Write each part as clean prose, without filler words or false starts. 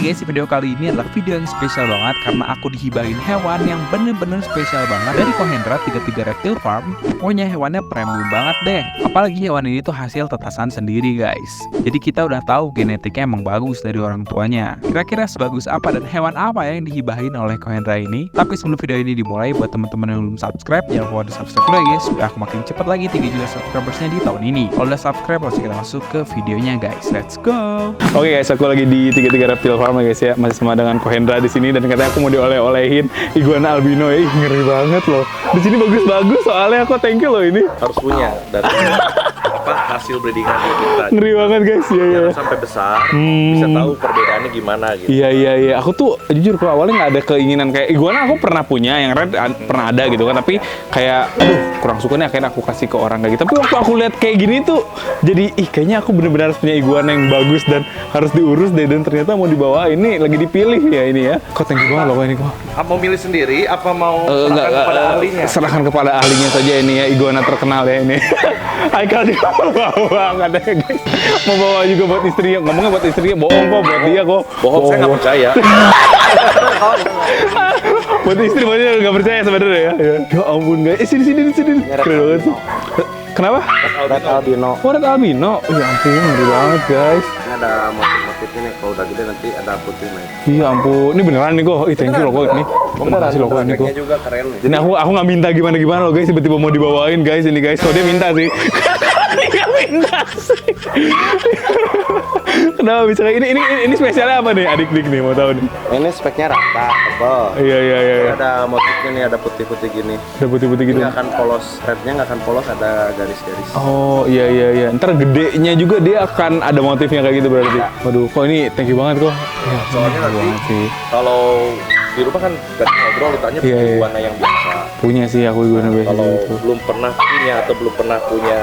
guys, video kali ini adalah video yang spesial banget karena aku dihibahin hewan yang bener-bener spesial banget dari Kohendra 33 Reptile Farm. Pokoknya hewannya premium banget deh. Apalagi hewan ini tuh hasil tetasan sendiri guys. Jadi kita udah tahu genetiknya emang bagus dari orang tuanya. Kira-kira sebagus apa dan hewan apa ya yang dihibahin oleh Kohendra ini? Tapi sebelum video ini dimulai, buat teman-teman yang belum subscribe, jangan lupa di subscribe dulu ya guys, supaya aku makin cepet lagi 3 juta subscribersnya di tahun ini. Kalau udah subscribe, langsung kita masuk ke videonya guys. Let's go. Oke guys, aku lagi di 33 Reptile Farm ya guys ya, masih sama dengan Kohendra di sini dan katanya aku mau dioleh-olehin iguana albino ya. Ih, ngeri banget loh. Di sini bagus-bagus soalnya aku thank you loh ini. Harus punya dari hasil breedingan kita. Ngeri banget guys ya. Jangan sampai besar, bisa tahu perbedaannya gimana gitu. Iya. Aku tuh jujur kalau awalnya nggak ada keinginan kayak iguana, aku pernah punya yang red pernah ada gitu kan, tapi kayak aduh kurang suka nih, akhirnya aku kasih ke orang kayak gitu. Tapi waktu aku lihat kayak gini tuh jadi kayaknya aku bener-bener harus punya iguana yang bagus dan harus diurus deh, dan ternyata mau dibawa ini lagi dipilih ya ini ya. Kok thank you banget loh ini kok. Mau milih sendiri apa mau serahkan kepada ahlinya? Serahkan kepada ahlinya saja ini ya, iguana terkenal ya ini. Haikal juga mau bawa katanya guys. Mau bawa juga buat istrinya. Ngomongnya buat istrinya, bohong kok buat dia kok. Bohong, saya nggak percaya. Buat istri banyak nggak percaya sebenarnya ya. Ya ampun guys, sini. Keren banget sih. Kenapa? Red albino. Oh, red albino. Ya ampun, ngeri banget guys. Ini ada motif-motifnya nih. Kalau udah gede nanti ada putihnya. Iya ampun, ini beneran nih kok. Thank you loh kok ini. Terima kasih loh kok ini kok. Juga keren nih. Ini aku nggak minta gimana loh guys, tiba-tiba mau dibawain guys ini guys. Kalau dia minta sih. Dia minta sih. Kenapa bisa kayak ini spesialnya apa nih adik-adik nih, mau tahu nih? Ini speknya rata, tebal. Iya. Ada motifnya nih, ada putih-putih gini. Ada putih-putih gitu. Nggak akan polos, rednya nggak akan polos, ada garis-garis. Oh iya. Ntar gedenya juga dia akan ada motifnya kayak gitu berarti. Waduh, kok ini thank you banget kok. Ya, Soalnya nanti kalau di rumah kan gak ngobrol, ditanya Iya. iguana yang biasa. Punya sih aku iguana biasa Kalau gitu. belum pernah punya atau belum pernah punya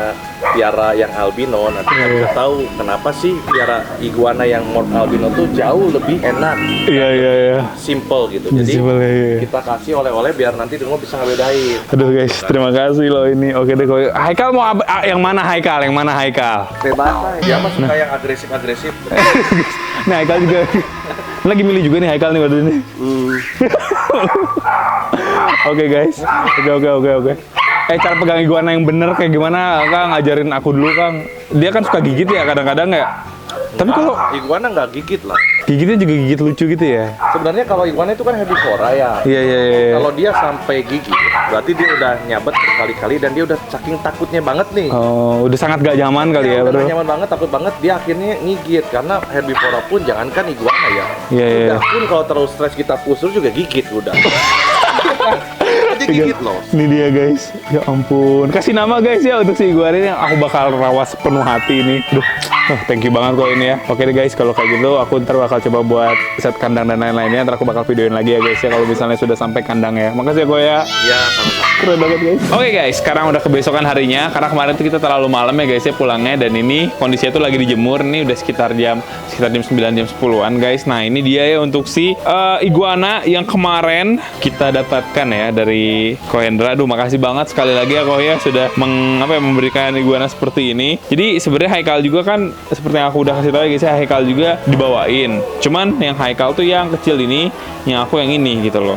piara yang albino, nanti nggak bisa tahu kenapa sih piara iguana yang morph albino tuh jauh lebih enak. Iya. Simple gitu. Ya, Jadi simple, iya. kita kasih oleh-oleh biar nanti di rumah bisa ngebedain. Aduh guys, terima kasih loh ini. Oke deh, kalau Haikal mau yang mana Haikal? Yang mana Haikal? Bebas lah. Dia mah suka yang agresif-agresif. Nah, Haikal juga lagi milih juga nih Haikal nih waktu ini. Oke guys, oke. Cara pegang iguana yang bener kayak gimana Kang? Ngajarin aku dulu Kang. Dia kan suka gigit ya kadang-kadang ya. Tapi kalau iguana nggak gigit lah. gigitnya juga gigit lucu gitu ya. Sebenarnya kalau iguana itu kan herbivora ya. Iya. Kalau dia sampai gigit, berarti dia udah nyabet berkali-kali dan dia udah saking takutnya banget nih. Oh, udah sangat gak nyaman kali ya, udah bro. gak nyaman banget, takut banget, dia akhirnya ngigit karena herbivora pun jangankan iguana ya. Iya. Udah pun kalau terlalu stres kita pusur juga gigit udah. Dia gigit loh. Ini dia guys, ya ampun. Kasih nama guys ya untuk si iguana ini yang aku bakal rawat sepenuh hati ini. Duh, thank you banget kok ini ya. Oke deh guys, kalau kayak gitu aku ntar bakal coba buat set kandang dan lain-lainnya. Ntar aku bakal videoin lagi ya guys ya kalau misalnya sudah sampai kandang ya. Makasih ya kok ya. Iya, sama-sama. Keren banget guys. Oke guys, sekarang udah kebesokan harinya. Karena kemarin tuh kita terlalu malam ya guys ya pulangnya, dan ini kondisinya tuh lagi dijemur. Ini udah sekitar jam 9 jam 10-an guys. Nah, ini dia ya untuk si iguana yang kemarin kita dapatkan ya dari Kohendra. Aduh, makasih banget sekali lagi ya Ko ya sudah memberikan iguana seperti ini. Jadi sebenarnya Haikal juga kan seperti yang aku udah kasih tahu ya guys ya, Haikal juga dibawain. Cuman yang Haikal tuh yang kecil ini, yang aku yang ini gitu loh.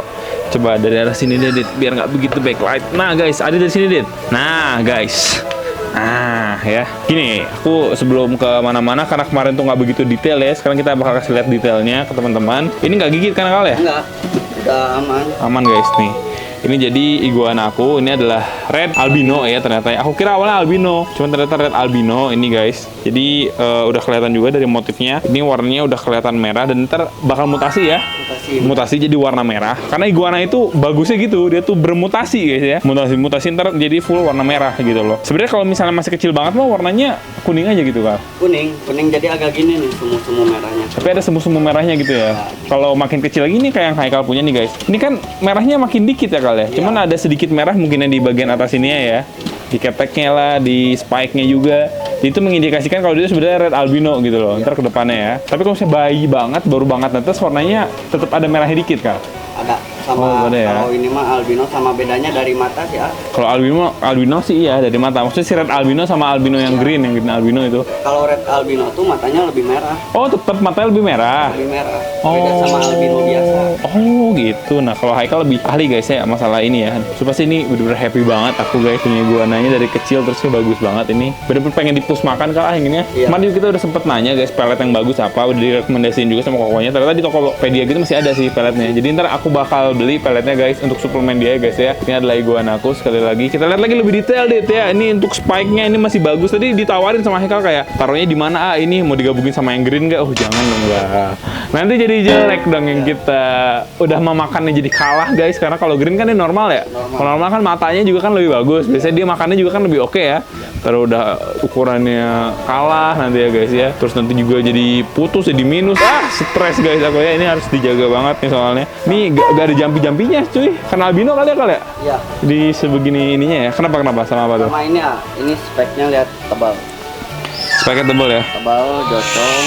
Coba dari arah sini deh, Dit, biar nggak begitu backlight. Nah guys, ada dari sini, Dit. Nah guys, nah ya, gini, aku sebelum ke mana-mana karena kemarin tuh nggak begitu detail ya. Sekarang kita bakal kasih lihat detailnya ke teman-teman. Ini nggak gigit kan Kal ya? Enggak, udah aman. Aman guys nih. Ini jadi iguana aku, ini adalah red albino ya ternyata ya. Aku kira awalnya albino, cuman ternyata red albino ini guys. Jadi udah kelihatan juga dari motifnya. Ini warnanya udah kelihatan merah dan ntar bakal mutasi ya. Mutasi jadi warna merah. Karena iguana itu bagusnya gitu, dia tuh bermutasi guys ya. Mutasi ntar jadi full warna merah gitu loh. Sebenarnya kalau misalnya masih kecil banget mah warnanya kuning aja gitu kan. Kuning jadi agak gini nih, semu-semu merahnya. Tapi ada semu-semu merahnya gitu ya. Kalau makin kecil lagi nih kayak yang Haikal punya nih guys. Ini kan merahnya makin dikit ya Kal ya. Cuman ada sedikit merah mungkin yang di bagian atas ini ya. Di keteknya lah, di spike-nya juga. Itu mengindikasikan kalau dia sebenarnya red albino gitu loh. Ntar ke depannya ya. Tapi kalau misalnya bayi banget, baru banget, nanti warnanya tetap ada merahnya dikit Kal. Ada Oh, beda ya. Kalau ini mah albino sama bedanya dari mata sih ya. Kalau albino sih iya dari mata. Maksudnya si red albino sama albino yang green albino itu. Kalau red albino tuh matanya lebih merah. Oh, tetap matanya lebih merah. Lebih merah. Beda sama albino biasa. Oh gitu. Nah kalau Haikal lebih ahli guys ya masalah ini ya. So pasti ini bener-bener happy banget aku guys punya iguananya dari kecil terusnya bagus banget ini. Bener-bener pengen dipus makan kah ini ya. Iya. Kemarin juga kita udah sempet nanya guys pelet yang bagus apa. Udah direkomendasiin juga sama kokonya. Ternyata di Tokopedia gitu masih ada sih peletnya. Jadi ntar aku bakal beli peletnya guys untuk suplemen dia guys ya. Ini adalah iguana aku sekali lagi. Kita lihat lagi lebih detail deh ya. Ini untuk spike-nya ini masih bagus. Tadi ditawarin sama Haikal kayak taruhnya di mana ini mau digabungin sama yang green nggak? Oh jangan dong enggak. Nanti jadi jelek dong yang kita udah memakannya jadi kalah guys. Karena kalau green kan ini normal ya. Kalau normal kan matanya juga kan lebih bagus. Biasanya dia makannya juga kan lebih oke ya. Terus udah ukurannya kalah nanti ya guys ya. Terus nanti juga jadi putus jadi minus. Stres guys aku ya. Ini harus dijaga banget nih soalnya. Nih gak ada jampi-jampinya cuy. Karena albino kali ya? Iya. Di sebegini ininya ya. Kenapa sama apa tuh? Sama ini ya. Ini speknya lihat tebal. Speknya tebal ya. Tebal, jocong.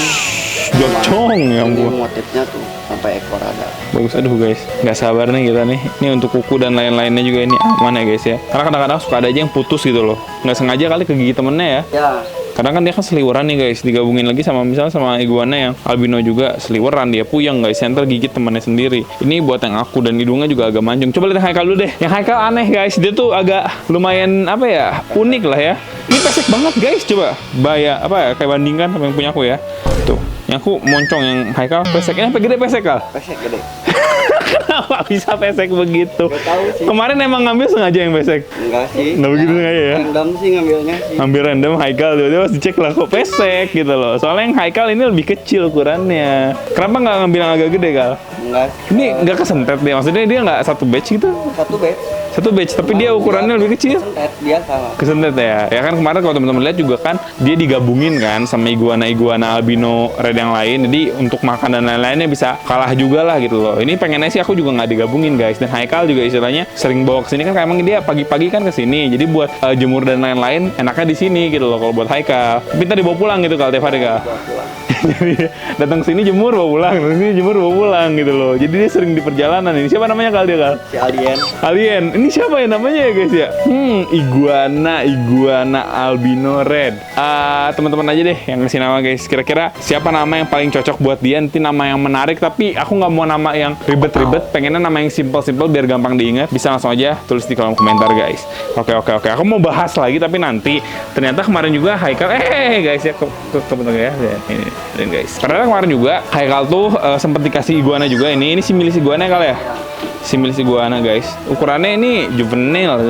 Jocong ya Ini ampun. motifnya tuh sampai ekor ada. Bagus, aduh guys, nggak sabar nih kita nih. Ini untuk kuku dan lain-lainnya juga ini aman ya guys ya. Karena kadang-kadang suka ada aja yang putus gitu loh. Nggak sengaja kali kegigit temennya ya. Ya. Kadang kan dia kan seliweran nih guys, digabungin lagi sama misalnya sama iguana yang albino juga seliweran, dia puyeng guys, yang tergigit temannya sendiri. Ini buat yang aku dan hidungnya juga agak mancung. Coba lihat Haikal dulu deh. Yang Haikal aneh guys, dia tuh agak lumayan apa ya, unik lah ya. Ini pesek banget guys, coba kayak bandingkan sama yang punya aku ya. Tuh, yang aku moncong, yang Haikal peseknya sampai gede pesek Kal. Pesek gede. Kenapa bisa pesek begitu? Gak tahu sih. Kemarin emang ngambil sengaja yang pesek. Enggak sih. Nggak begitu sengaja ya? Random sih ngambilnya sih. Ambil random Haikal dia pas dicek lah kok pesek gitu loh. Soalnya yang Haikal ini lebih kecil ukurannya. Kenapa nggak ngambil yang agak gede Kal? Enggak. Ini nggak kesentet dia, maksudnya dia nggak satu batch gitu? Satu batch. Tapi dia ukurannya lebih kecil. Kesentet biasa lah. Kesentet ya. Ya kan kemarin kalau teman-teman lihat juga kan dia digabungin kan sama iguana albino red yang lain. Jadi untuk makan dan lain-lainnya bisa kalah juga lah gitu loh. Ini pengennya sih aku juga nggak digabungin guys. Dan Haikal juga istilahnya sering bawa ke sini kan emang dia pagi-pagi kan ke sini. Jadi buat jemur dan lain-lain enaknya di sini gitu loh kalau buat Haikal. Tapi ntar dibawa pulang gitu Kal tiap hari Kal. Jadi datang sini jemur bawa pulang, datang sini jemur bawa pulang gitu loh. Jadi dia sering di perjalanan. Ini siapa namanya Kal dia Kal? Si Alien. Alien. Ini siapa ya namanya ya guys ya? Iguana albino red. Teman-teman aja deh yang ngasih nama guys. Kira-kira siapa nama yang paling cocok buat dia? Nanti nama yang menarik. Tapi aku nggak mau nama yang ribet-ribet. Pengennya nama yang simple-simple biar gampang diingat. Bisa langsung aja tulis di kolom komentar guys. Oke. Aku mau bahas lagi tapi nanti. Ternyata kemarin juga Haikal. Guys ya kebetulan ya. Ini guys. Karena kemarin juga Haikal tuh sempat dikasih iguana juga ini si milis iguana Kal ya. Si milis iguana guys. Ukurannya ini juvenile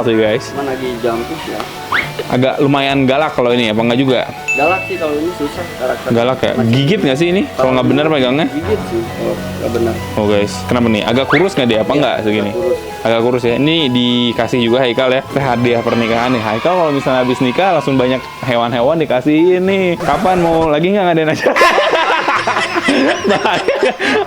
sih guys. Mana lagi jampus ya. Agak lumayan galak kalau ini apa enggak juga? Galak sih kalau ini susah karakter. Galak ya? Gigit nggak sih ini? Kalau nggak benar pegangnya? Gigit sih. Oh, nggak benar. Oh guys, kenapa nih? Agak kurus nggak dia? Apa enggak segini? Agak kurus ya. Ini dikasih juga Haikal ya. Hadiah pernikahan nih. Haikal kalau misalnya habis nikah langsung banyak hewan-hewan dikasih ini. Kapan mau lagi nggak ngadain aja?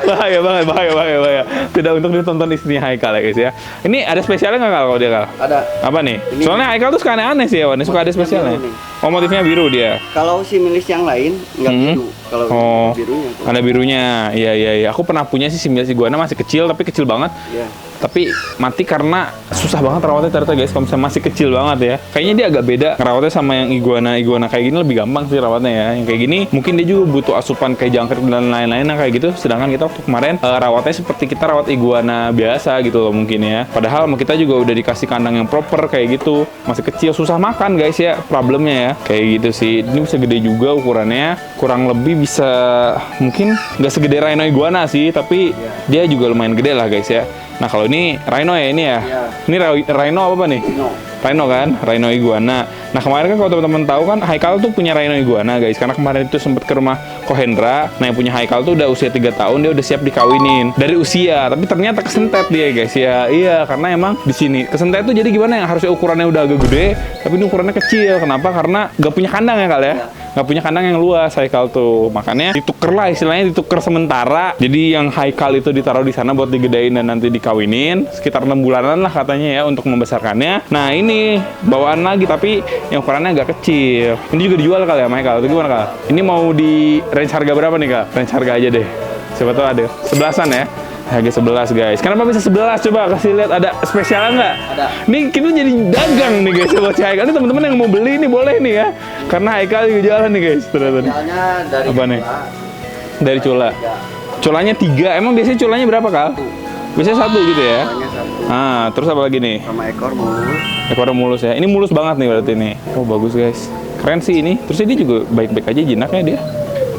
bahaya banget. Tidak untuk ditonton istrinya Haikal ya guys ya. Ini ada spesialnya nggak kalau dia Kal? Ada. Apa nih? Ini. Soalnya Haikal tuh suka aneh-aneh sih hewannya. Suka ada spesialnya. Oh motifnya biru dia. Kalau si milis yang lain nggak biru. Kalau birunya. Ada birunya. Iya. Aku pernah punya sih milis iguana masih kecil tapi kecil banget. Iya. Tapi mati karena susah banget rawatnya ternyata guys. Kalau misalnya masih kecil banget ya. Kayaknya dia agak beda ngerawatnya sama yang iguana kayak gini lebih gampang sih rawatnya ya. Yang kayak gini mungkin dia juga butuh asupan kayak jangkrik dan lain-lain kayak gitu. Sedangkan kita waktu kemarin rawatnya seperti kita rawat iguana biasa gitu loh mungkin ya. Padahal kita juga udah dikasih kandang yang proper kayak gitu. Masih kecil susah makan guys ya problemnya ya. Kayak gitu sih. Ini bisa gede juga ukurannya. Kurang lebih bisa mungkin nggak segede rhino iguana sih. Tapi dia juga lumayan gede lah guys ya. Nah kalau ini rhino ya ini ya. Ini rhino apa nih? Rhino kan, rhino iguana. Nah kemarin kan kalau teman-teman tahu kan Haikal tuh punya rhino iguana guys. Karena kemarin itu sempat ke rumah Kohendra. Nah yang punya Haikal tuh udah usia 3 tahun, dia udah siap dikawinin dari usia. Tapi ternyata kesentet dia guys ya. Iya karena emang di sini kesentet tuh jadi gimana yang harusnya ukurannya udah agak gede, tapi ini ukurannya kecil. Kenapa? Karena gak punya kandang ya Kal ya. Gak punya kandang yang luas Haikal tuh. Makanya dituker lah istilahnya, dituker sementara. Jadi yang Haikal itu ditaruh di sana buat digedein dan nanti dikawinin. Sekitar 6 bulanan lah katanya ya untuk membesarkannya. Nah ini bawaan lagi tapi yang ukurannya agak kecil. Ini juga dijual Kal ya Haikal. Itu gimana Kal? Ini mau di range harga berapa nih Kal? Range harga aja deh. Siapa tahu ada 11-an ya. Harga 11 guys. Kenapa bisa 11? Coba kasih lihat, ada spesialnya nggak? Ada. Nih kita jadi dagang nih guys buat si Haikal. Ini teman-teman yang mau beli nih boleh nih ya. Karena Haikal juga jualan nih guys. Ternyata. Soalnya dari Apa nih? Cula, Dari cula. ya, Culanya 3. Emang biasanya culanya berapa, Kal? Biasanya 1 gitu ya. soalnya satu Ah, terus apa lagi nih? sama ekor mulus. Ekornya mulus ya. Ini mulus banget nih berarti nih. Oh, bagus guys. Keren sih ini. Terus dia juga baik-baik aja jinaknya dia.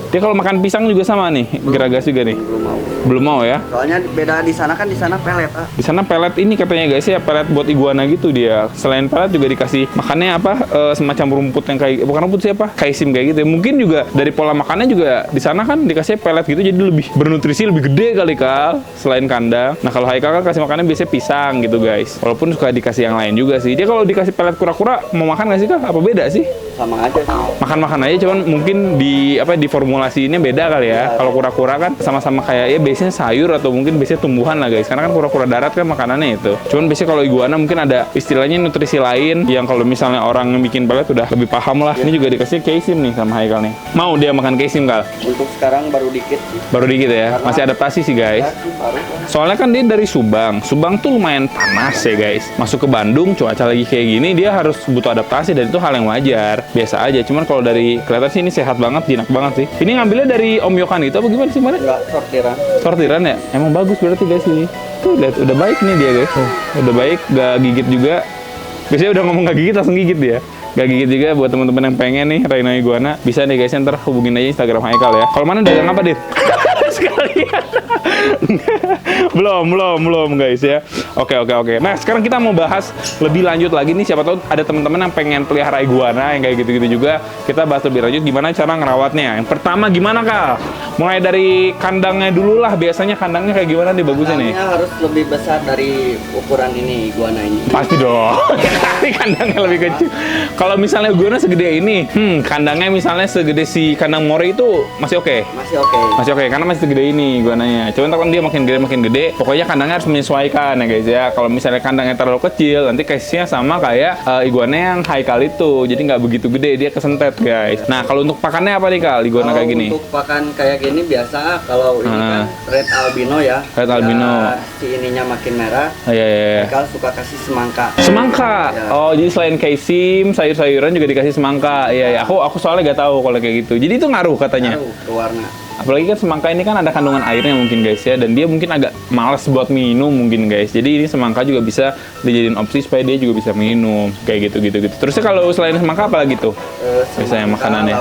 Dia kalau makan pisang juga sama nih, geragas juga nih. Belum mau. Belum mau ya. Soalnya beda di sana kan, di sana pelet. Di sana pelet ini katanya guys ya, pelet buat iguana gitu dia. Selain pelet juga dikasih makannya apa? Semacam rumput yang kayak, bukan rumput siapa? Kaisim kayak gitu ya. Mungkin juga dari pola makannya juga di sana kan dikasih pelet gitu, jadi lebih bernutrisi, lebih gede kali Kal. Selain kandang. Nah kalau Haikal kan kasih makannya biasanya pisang gitu guys. Walaupun suka dikasih yang lain juga sih. Dia kalau dikasih pelet kura-kura mau makan nggak sih Kal? Apa beda sih? Sama aja sih. Makan-makan aja, cuman mungkin di formulasinya beda kali ya. Kalau kura-kura kan sama-sama kayak ya biasanya sayur atau mungkin biasanya tumbuhan lah guys. Karena kan kura-kura darat kan makanannya itu. Cuman biasanya kalau iguana mungkin ada istilahnya nutrisi lain yang kalau misalnya orang yang bikin pelet udah lebih paham lah. Ini juga dikasih kaisim nih sama Haikal nih. Mau dia makan kaisim Kal? Untuk sekarang baru dikit sih. Baru dikit ya. Masih adaptasi sih guys. Ya, sih, baru kan. Soalnya kan dia dari Subang. Subang tuh lumayan panas ya guys. Masuk ke Bandung cuaca lagi kayak gini dia harus butuh adaptasi dan itu hal yang wajar. Biasa aja. Cuman kalau dari kelihatan sih ini sehat banget, jinak banget sih. Ini ngambilnya dari Om Yokan itu apa gimana sih kemarin? Enggak sortiran. Sortiran ya? Emang bagus berarti guys ini. Tuh lihat udah baik nih dia guys. Udah baik, gak gigit juga. Biasanya udah ngomong gak gigit langsung gigit dia. Gak gigit juga buat teman-teman yang pengen nih Rhino Iguana. Bisa nih guys, ntar hubungin aja Instagram Haikal ya. Kalau mana dagang apa, Dit? Sekalian. belum guys ya. Oke. Nah, sekarang kita mau bahas lebih lanjut lagi nih, siapa tahu ada teman-teman yang pengen pelihara iguana yang kayak gitu-gitu juga. Kita bahas lebih lanjut gimana cara ngerawatnya. Yang pertama gimana, Kal? Mulai dari kandangnya dulu lah. Biasanya kandangnya kayak gimana nih bagusnya nih? Kandangnya harus lebih besar dari ukuran ini iguana ini. Pasti dong. Tapi kandangnya lebih kecil. Kalau misalnya iguana segede ini, kandangnya misalnya segede si kandang Mori itu masih oke. Masih oke. Masih oke, karena masih segede ini iguananya. Cuman ntar kan dia makin gede. Pokoknya kandangnya harus menyesuaikan ya guys ya. Kalau misalnya kandangnya terlalu kecil, nanti case-nya sama kayak iguana yang Haikal itu. Jadi nggak begitu gede, dia kesentet guys. Nah kalau untuk pakannya apa nih Kal, iguana kayak gini? Untuk pakan kayak gini biasa, kalau ini kan red albino ya. Red albino. Si ininya makin merah. Iya. Haikal suka kasih semangka. Semangka. Ya. Oh, jadi selain kaisim, sayur-sayuran juga dikasih semangka. Iya. Aku soalnya nggak tahu kalau kayak gitu. Jadi itu ngaruh katanya. Ngaruh ke warna. Apalagi kan semangka ini kan ada kandungan airnya mungkin guys ya, dan dia mungkin agak males buat minum mungkin guys. Jadi ini semangka juga bisa dijadiin opsi supaya dia juga bisa minum kayak gitu. Terusnya kalau selain semangka apa lagi tuh? Biasanya Semangka, makanannya.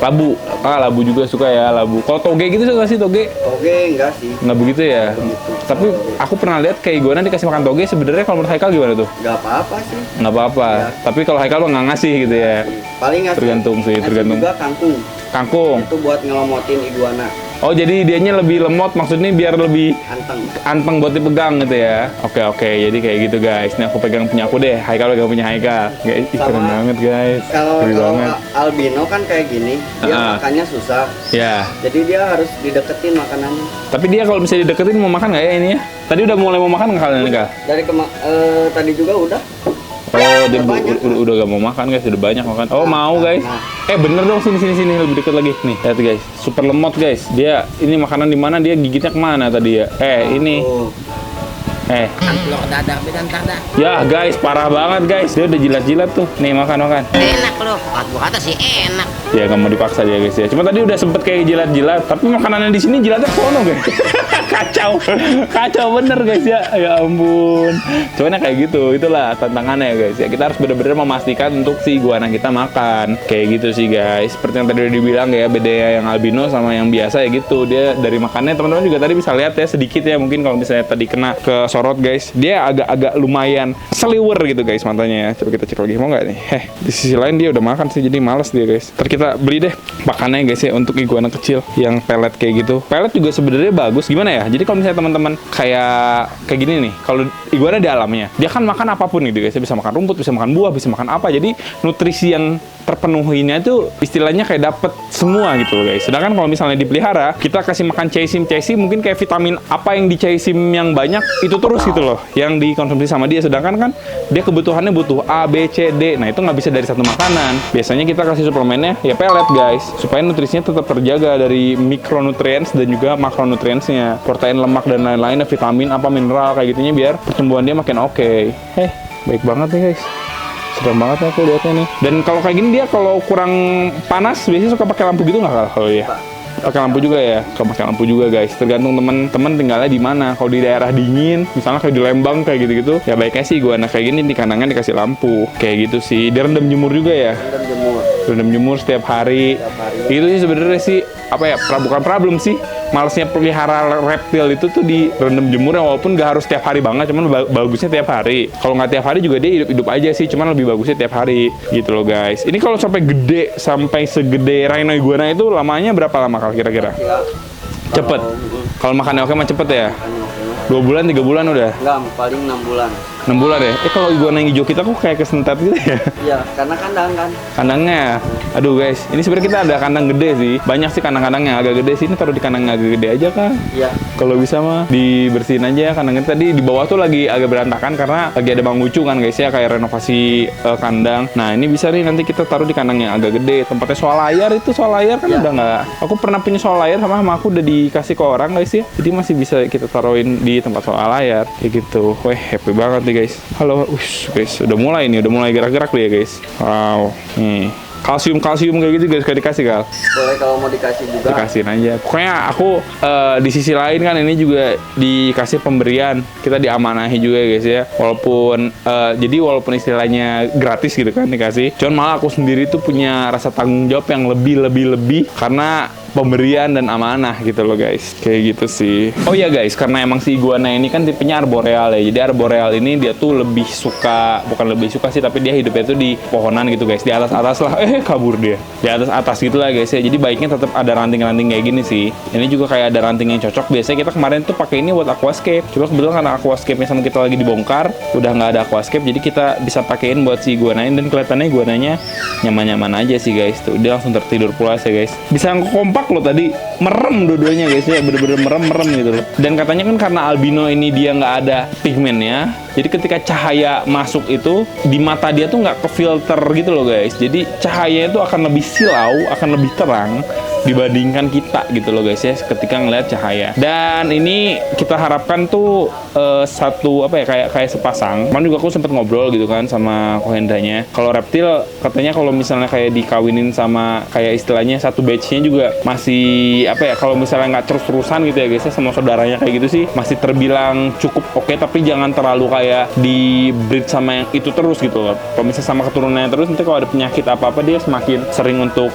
labu. Labu juga suka ya labu. Kalau toge gitu suka sih toge? Toge enggak sih. Nggak begitu ya. Begitu. Tapi aku pernah lihat kayak iguana dikasih makan toge, sebenarnya kalau menurut Haikal gimana tuh? Enggak apa-apa sih. Nggak apa-apa. Ya. Tapi kalau Haikal mah nggak ngasih gitu ya. Paling ngasih. Tergantung sih, ngasih tergantung. juga kangkung. Kangkung. Itu buat ngelomotin iguana. Oh jadi dianya lebih lemot, maksudnya biar lebih anteng buat dipegang gitu ya. Oke, jadi kayak gitu guys. Ini aku pegang punya aku deh, Haikal pegang punya Haikal. Guys, keren banget guys. Kalau Keren banget. albino kan kayak gini, dia makannya susah. Ya. Jadi dia harus dideketin makanannya. Tapi dia kalau misalnya dideketin mau makan nggak ya ini ya? Tadi udah mulai mau makan nggak kalian nih Kak? Dari tadi juga udah. Oh, dia banyak, udah gak mau makan guys, udah banyak makan. Oh mau guys. Bener dong, sini lebih deket lagi nih. Lihat guys, super lemot guys. Dia ini makanan di mana, dia gigitnya kemana tadi ya? Ini. Lo ke dadar bidan tada. Ya guys, parah banget guys. Dia udah jilat-jilat tuh. Nih makan. Enak lo. Gua kata sih enak. Ya nggak mau dipaksa dia guys ya. Cuma tadi udah sempet kayak jilat-jilat. Tapi makanannya di sini jilatnya kono guys. Kacau bener guys ya. Ya ampun. Cuman kayak gitu. Itulah tantangannya guys ya. Kita harus benar-benar memastikan untuk si iguana kita makan. Kayak gitu sih guys. Seperti yang tadi udah dibilang ya, beda yang albino sama yang biasa ya gitu. Dia dari makannya teman-teman juga tadi bisa lihat ya sedikit ya. Mungkin kalau misalnya tadi kena ke sorot guys, dia agak lumayan seliwer gitu guys matanya ya. Coba kita cek lagi, mau nggak nih? Di sisi lain dia udah makan sih, jadi males dia guys. Ntar kita beli deh pakannya guys ya untuk iguana kecil yang pelet kayak gitu. Pelet juga sebenarnya bagus. Gimana ya? Jadi kalau misalnya teman-teman kayak gini nih, kalau iguana di alamnya, dia kan makan apapun gitu guys. Dia bisa makan rumput, bisa makan buah, bisa makan apa. Jadi nutrisi yang terpenuhinya itu istilahnya kayak dapet semua gitu loh guys. Sedangkan kalau misalnya dipelihara, kita kasih makan caisim mungkin kayak vitamin apa yang di caisim yang banyak itu terus gitu loh yang dikonsumsi sama dia. Sedangkan kan dia kebutuhannya butuh A, B, C, D. Nah itu nggak bisa dari satu makanan. Biasanya kita kasih suplemennya ya pelet guys, supaya nutrisinya tetap terjaga dari mikronutrients dan juga makronutrientsnya. protein, lemak dan lain-lain, vitamin apa mineral kayak gitunya biar pertumbuhan dia makin oke. Baik banget nih guys. Sedang banget ya aku lihatnya nih. Dan kalau kayak gini dia kalau kurang panas biasanya suka pakai lampu gitu nggak kalau ya? Pakai lampu juga ya, suka pakai lampu juga guys. Tergantung teman-teman tinggalnya di mana. Kalau di daerah dingin, misalnya kayak di Lembang kayak gitu-gitu, ya baiknya sih iguana kayak gini di kandangnya dikasih lampu kayak gitu sih. Direndam jemur juga ya. Rendam jemur setiap hari. Itu sih sebenarnya sih apa ya? Bukan problem sih. Malesnya pelihara reptil itu tuh di rendam jemur ya, walaupun nggak harus tiap hari banget, cuman bagusnya tiap hari. Kalau nggak tiap hari juga dia hidup-hidup aja sih, cuman lebih bagusnya tiap hari gitu loh guys. Ini kalau sampai gede, sampai segede rhino iguana itu lamanya berapa lama kalau kira-kira? Cepet. Kalau makannya oke mah cepet ya? 2 bulan, 3 bulan udah? Enggak, paling 6 bulan. 6 bulan ya? Kalau iguana yang hijau kita kok kayak kesentat gitu ya? Iya, karena kandang kan. Kandangnya, aduh guys, ini sebenarnya kita ada kandang gede sih. Banyak sih kandang-kandangnya agak gede sih. Ini taruh di kandang agak gede aja kan? Iya. Kalau bisa mah dibersihin aja kandangnya. Tadi di bawah tuh lagi agak berantakan karena lagi ada Bang Ucu kan guys ya, kayak renovasi kandang. Nah ini bisa nih nanti kita taruh di kandang yang agak gede. Tempatnya soal layar kan udah nggak. Aku pernah punya soal layar sama aku udah dikasih ke orang guys ya. Jadi masih bisa kita taruhin di tempat soal layar kayak gitu. Wah happy banget nih guys. Halo, guys, udah mulai gerak-gerak dia guys. Wow, nih kalsium kayak gitu guys, kayak dikasih Kal. Boleh kalau mau dikasih juga. Dikasihin aja. Pokoknya aku di sisi lain kan ini juga dikasih pemberian, kita diamanahi juga guys ya. Walaupun walaupun istilahnya gratis gitu kan dikasih, cuman malah aku sendiri tuh punya rasa tanggung jawab yang lebih karena pemberian dan amanah gitu loh guys, kayak gitu sih. Oh iya guys, karena emang si iguana ini kan tipenya arboreal ya, jadi arboreal ini dia tuh lebih suka, bukan lebih suka sih, tapi dia hidupnya tuh di pohonan gitu guys, di atas lah, kabur dia, di atas gitu lah guys ya. Jadi baiknya tetap ada ranting-ranting kayak gini sih. Ini juga kayak ada ranting yang cocok. Biasanya kita kemarin tuh pakai ini buat aquascape, cuma kebetulan karena aquascape-nya sama kita lagi dibongkar, udah nggak ada aquascape, jadi kita bisa pakein buat si iguanain, dan kelihatannya iguananya nyaman-nyaman aja sih guys. Tuh dia langsung tertidur pulas ya guys. Bisa kompak loh tadi, merem dua-duanya guys ya, bener-bener merem gitu loh. Dan katanya kan karena albino ini dia nggak ada pigmennya, jadi ketika cahaya masuk itu di mata dia tuh nggak kefilter gitu loh guys. Jadi cahayanya itu akan lebih silau, akan lebih terang dibandingkan kita gitu loh guys ya, ketika ngeliat cahaya. Dan ini kita harapkan tuh satu apa ya, kayak sepasang. Kemarin juga aku sempat ngobrol gitu kan sama Kohendanya. Kalau reptil katanya kalau misalnya kayak dikawinin sama kayak istilahnya satu batch-nya juga masih apa ya, kalau misalnya nggak terus-terusan gitu ya guys ya sama saudaranya kayak gitu sih masih terbilang cukup oke, tapi jangan terlalu kayak di breed sama yang itu terus gitu loh. Kalau misalnya sama keturunannya terus, nanti kalau ada penyakit apa-apa dia semakin sering untuk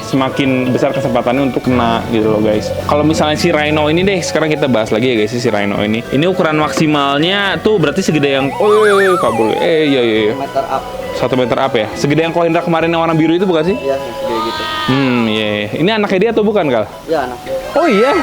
semakin besar kesempatannya untuk kena gitu loh guys. Kalau misalnya si rhino ini deh, sekarang kita bahas lagi ya guys si rhino ini. Ini ukuran maksimalnya tuh berarti segede yang kabel. Iya. 1 meter up. 1 meter up ya. Segede yang Kohendra kemarin yang warna biru itu bukan sih? Iya, segede gitu. Iya. Ini anaknya dia atau bukan Kal? Iya, anaknya. Oh iya.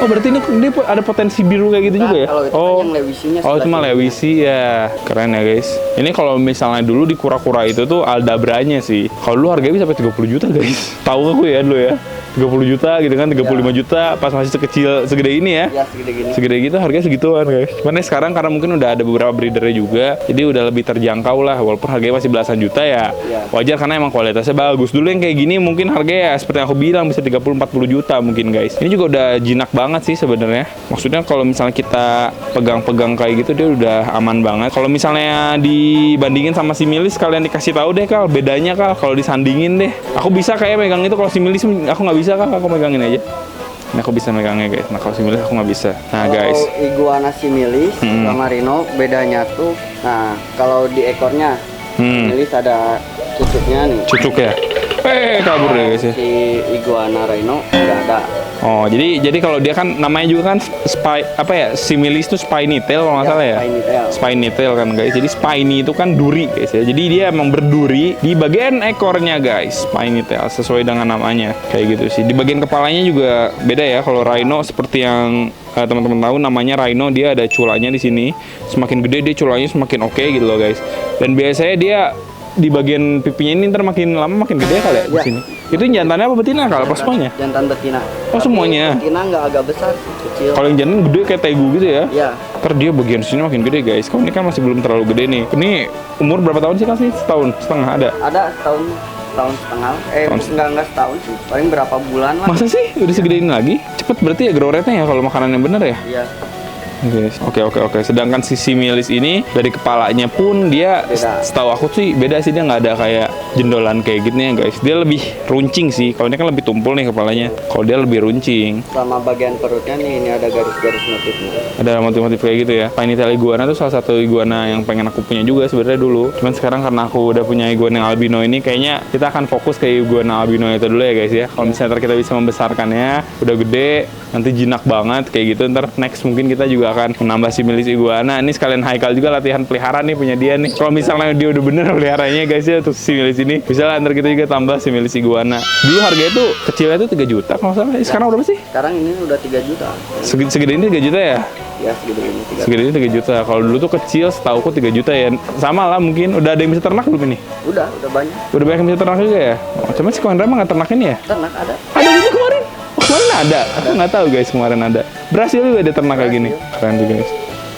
Oh berarti ini dia ada potensi biru kayak gitu juga ya? Kalau itu kan yang Lewisinya. Oh itu mah Lewisi ya. Keren ya guys. Ini kalau misalnya dulu di kura-kura itu tuh Aldabranya sih. Kalau dulu harganya bisa sampai 30 juta guys. Tahu aku ya dulu ya. 30 juta gitu kan, 35 juta pas masih sekecil segede ini ya. Ya, segede gini. Segede gitu harganya segituan guys. Cuman sekarang karena mungkin udah ada beberapa breedernya juga, jadi udah lebih terjangkau lah, walaupun harganya masih belasan juta ya. Wajar karena emang kualitasnya bagus. Dulu yang kayak gini mungkin harganya ya seperti yang aku bilang bisa 30-40 juta mungkin guys. Ini juga udah jinak banget sih sebenarnya. Maksudnya kalau misalnya kita pegang-pegang kayak gitu dia udah aman banget. Kalau misalnya dibandingin sama si Milis, kalian dikasih tahu deh Kal, bedanya Kal kalau disandingin deh. Aku bisa kayak megang itu, kalau si Milis aku nggak bisa Kal, aku megangin aja. Nah aku bisa megangnya guys. Nah kalau si Milis aku nggak bisa. Nah guys, kalau iguana similis sama rhino bedanya tuh, nah kalau di ekornya similis ada cucuknya nih. cucuk ya. Kabur deh guys ya. Si iguana rhino nggak ada. Oh, jadi kalau dia kan namanya juga kan similis itu spiny tail kalau nggak salah ya. Spiny tail kan guys. Jadi spiny itu kan duri guys ya. Jadi dia emang berduri di bagian ekornya guys. Spiny tail sesuai dengan namanya. Kayak gitu sih. Di bagian kepalanya juga beda ya. Kalau rhino seperti yang teman-teman tahu namanya rhino, dia ada culanya di sini. Semakin gede dia culanya semakin oke gitu loh guys. Dan biasanya dia di bagian pipinya ini ntar makin lama makin gede kali ya di sini. Itu jantannya apa betina Kal? Apa semuanya? Jantan betina. Oh semuanya. Betina nggak agak besar, kecil. Kalau yang jantan gede kayak tegu gitu ya? Iya. Ntar dia bagian sini makin gede guys. Kalau ini kan masih belum terlalu gede nih. Ini umur berapa tahun sih Kal sih? Setahun setengah ada? Ada setahun. setahun setengah. Tahun- Enggak setahun sih. Paling berapa bulan lah. Masa sih udah segede ini lagi? Cepet berarti ya grow rate-nya ya kalau makanan yang bener ya? Iya. Oke. Sedangkan si similis ini dari kepalanya pun dia Beda. setahu aku sih beda sih, dia nggak ada kayak jendolan kayak gitu ya guys. Dia lebih runcing sih. Kalau ini kan lebih tumpul nih kepalanya. Kalau dia lebih runcing. Sama bagian perutnya nih, ini ada garis-garis motifnya. Ada motif-motif kayak gitu ya. Pinetail iguana tuh salah satu iguana yang pengen aku punya juga sebenarnya dulu. Cuman sekarang karena aku udah punya iguana yang albino ini, kayaknya kita akan fokus ke iguana albino itu dulu ya guys ya. Kalau misalnya ntar kita bisa membesarkannya, udah gede, nanti jinak banget kayak gitu. Ntar next mungkin kita juga akan menambah similis iguana. Ini sekalian Haikal juga latihan pelihara nih punya dia nih. Kalau misalnya dia udah bener peliharanya guys ya untuk similis ini, bisa lah ntar kita juga tambah similis iguana. Dulu harganya tuh kecilnya tuh 3 juta kalau nggak salah. Sekarang berapa sih? Sekarang ini udah 3 juta. Segede ini 3 juta ya? Ya, segede ini 3 juta. Segede ini 3 juta. Kalau dulu tuh kecil, setauku 3 juta ya. Sama lah mungkin. Udah ada yang bisa ternak belum ini? Udah banyak. Udah banyak yang bisa ternak juga ya? Oh, cuman si Kohendra emang nggak ternak ini ya? Ternak ada. Ada juga kemarin? Oh, kemarin ada? Aku nggak tahu guys, kemarin ada. Berhasil juga ada ternak kayak gini. Keren tuh guys.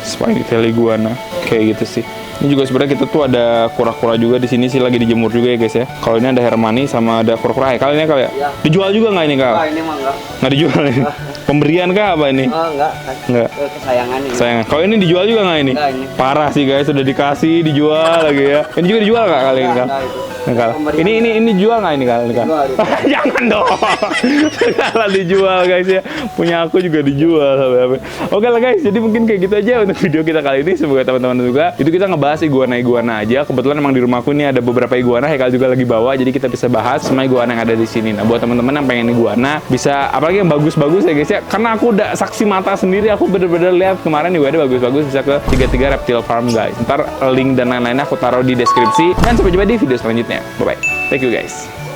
Spiny-tail iguana. Kayak gitu sih. Ini juga sebenarnya kita tuh ada kura-kura juga di sini sih, lagi dijemur juga ya guys ya. Kalau ini ada Hermione sama ada kura-kura. Kali ini kali ya? Iya. Dijual juga nggak ini Kal? Ah, ini mah enggak. Nggak dijual ini? Pemberian kah apa ini? Oh, enggak. Enggak. Kesayangan ini. Sayang. Kalau ini dijual juga nggak ini? Enggak, ini. Parah sih guys, sudah dikasih dijual lagi ya. Ini juga dijual nggak kali ini Kal? Enggak itu. Kal. Pemberian. Ini dijual nggak ini Kal? Dijual, dijual. Jangan dong. Segala dijual guys ya. Punya aku juga dijual sampai. Oke lah guys, jadi mungkin kayak gitu aja untuk video kita kali ini. Semoga teman-teman juga. Itu kita ngebahas iguana aja. Kebetulan emang di rumahku ini ada beberapa iguana, Haikal juga lagi bawa, jadi kita bisa bahas semua iguana yang ada di sini. Nah, buat teman-teman yang pengen iguana, bisa apalagi yang bagus-bagus ya guys ya. Karena aku udah saksi mata sendiri, aku bener-bener lihat kemarin iguana bagus-bagus, bisa ke 33 Reptile Farm guys. Ntar link dan lain-lainnya aku taruh di deskripsi. Dan sampai jumpa di video selanjutnya. Bye bye. Thank you guys.